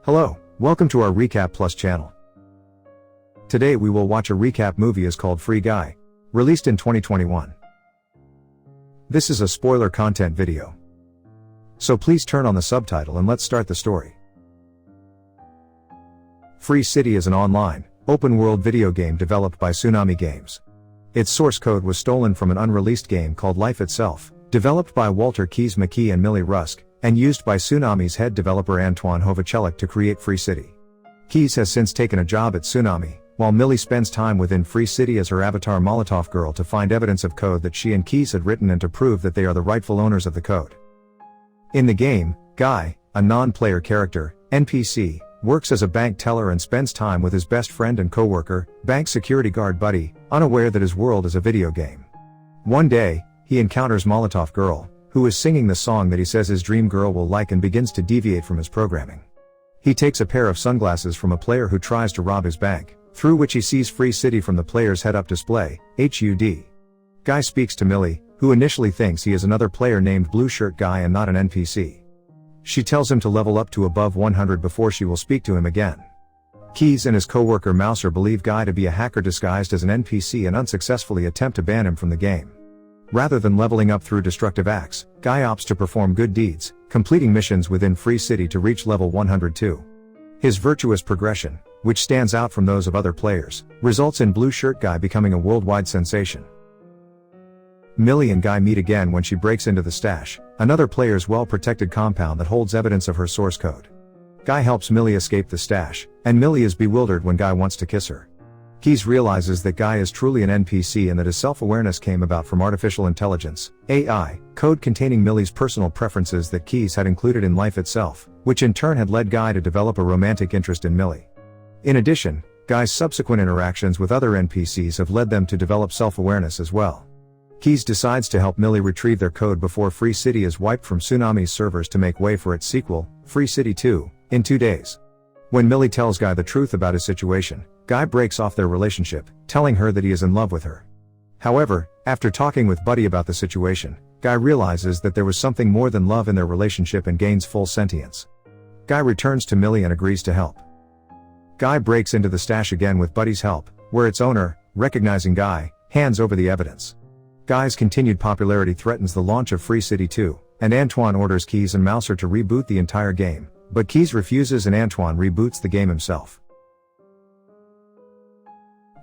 Hello, welcome to our RecapPlus channel. Today we will watch a recap movie is called Freeguy, released in 2021. This is a spoiler content video. So please turn on the subtitle and let's start the story. Free City is an online, open-world video game developed by Tsunami Games. Its source code was stolen from an unreleased game called Life Itself, developed by Walter Keys McKee and Millie Rusk, and used by Tsunami's head developer Antoine Hovachelik to create Free City. Keys has since taken a job at Tsunami, while Millie spends time within Free City as her avatar Molotov Girl to find evidence of code that she and Keys had written and to prove that they are the rightful owners of the code. In the game, Guy, a non-player character, NPC, works as a bank teller and spends time with his best friend and co-worker, bank security guard Buddy, unaware that his world is a video game. One day, he encounters Molotov Girl, who is singing the song that he says his dream girl will like and begins to deviate from his programming. He takes a pair of sunglasses from a player who tries to rob his bank, through which he sees Free City from the player's head-up display, HUD. Guy speaks to Millie, who initially thinks he is another player named Blue Shirt Guy and not an NPC. She tells him to level up to above 100 before she will speak to him again. Keys and his co-worker Mouser believe Guy to be a hacker disguised as an NPC and unsuccessfully attempt to ban him from the game. Rather than leveling up through destructive acts, Guy opts to perform good deeds, completing missions within Free City to reach level 102. His virtuous progression, which stands out from those of other players, results in Blue Shirt Guy becoming a worldwide sensation. Millie and Guy meet again when she breaks into the stash, another player's well-protected compound that holds evidence of her source code. Guy helps Millie escape the stash, and Millie is bewildered when Guy wants to kiss her. Keys realizes that Guy is truly an NPC and that his self-awareness came about from artificial intelligence, AI, code containing Millie's personal preferences that Keys had included in Life Itself, which in turn had led Guy to develop a romantic interest in Millie. In addition, Guy's subsequent interactions with other NPCs have led them to develop self-awareness as well. Keys decides to help Millie retrieve their code before Free City is wiped from Tsunami's servers to make way for its sequel, Free City 2, in 2 days. When Millie tells Guy the truth about his situation, Guy breaks off their relationship, telling her that he is in love with her. However, after talking with Buddy about the situation, Guy realizes that there was something more than love in their relationship and gains full sentience. Guy returns to Millie and agrees to help. Guy breaks into the stash again with Buddy's help, where its owner, recognizing Guy, hands over the evidence. Guy's continued popularity threatens the launch of Free City 2, and Antoine orders Keys and Mouser to reboot the entire game, but Keys refuses and Antoine reboots the game himself.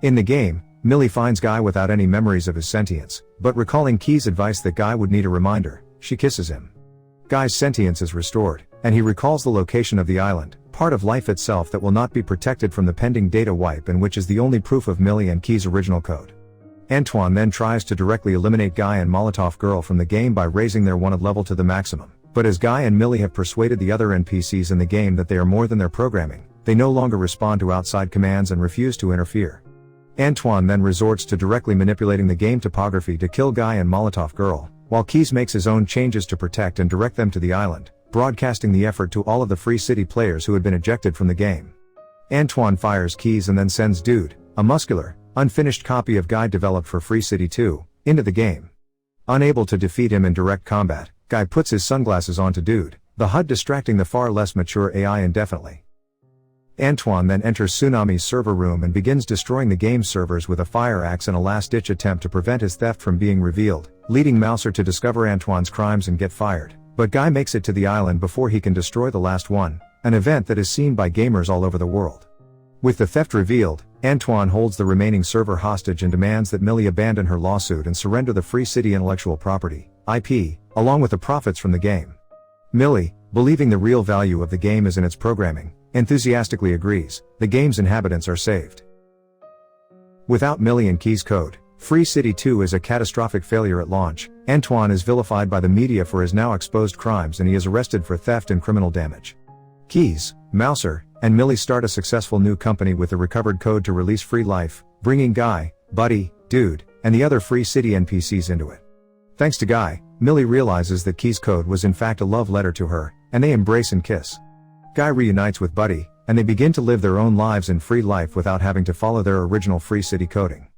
In the game, Millie finds Guy without any memories of his sentience, but recalling Keys' advice that Guy would need a reminder, she kisses him. Guy's sentience is restored, and he recalls the location of the island, part of Life Itself that will not be protected from the pending data wipe and which is the only proof of Millie and Keys' original code. Antoine then tries to directly eliminate Guy and Molotov Girl from the game by raising their wanted level to the maximum, but as Guy and Millie have persuaded the other NPCs in the game that they are more than their programming, they no longer respond to outside commands and refuse to interfere. Antoine then resorts to directly manipulating the game topography to kill Guy and Molotov Girl, while Keys makes his own changes to protect and direct them to the island, broadcasting the effort to all of the Free City players who had been ejected from the game. Antoine fires Keys and then sends Dude, a muscular, unfinished copy of Guy developed for Free City 2, into the game. Unable to defeat him in direct combat, Guy puts his sunglasses onto Dude, the HUD distracting the far less mature AI indefinitely. Antoine then enters Tsunami's server room and begins destroying the game's servers with a fire axe in a last-ditch attempt to prevent his theft from being revealed, leading Mouser to discover Antoine's crimes and get fired, but Guy makes it to the island before he can destroy the last one, an event that is seen by gamers all over the world. With the theft revealed, Antoine holds the remaining server hostage and demands that Millie abandon her lawsuit and surrender the Free City intellectual property, IP, along with the profits from the game. Millie, believing the real value of the game is in its programming, enthusiastically agrees. The game's inhabitants are saved. Without Millie and Keys' code, Free City 2 is a catastrophic failure at launch. Antoine is vilified by the media for his now exposed crimes and he is arrested for theft and criminal damage. Keys, Mouser, and Millie start a successful new company with the recovered code to release Free Life, bringing Guy, Buddy, Dude, and the other Free City NPCs into it. Thanks to Guy, Millie realizes that Keys' code was in fact a love letter to her, and they embrace and kiss. Guy reunites with Buddy, and they begin to live their own lives in Free Life without having to follow their original Free City coding.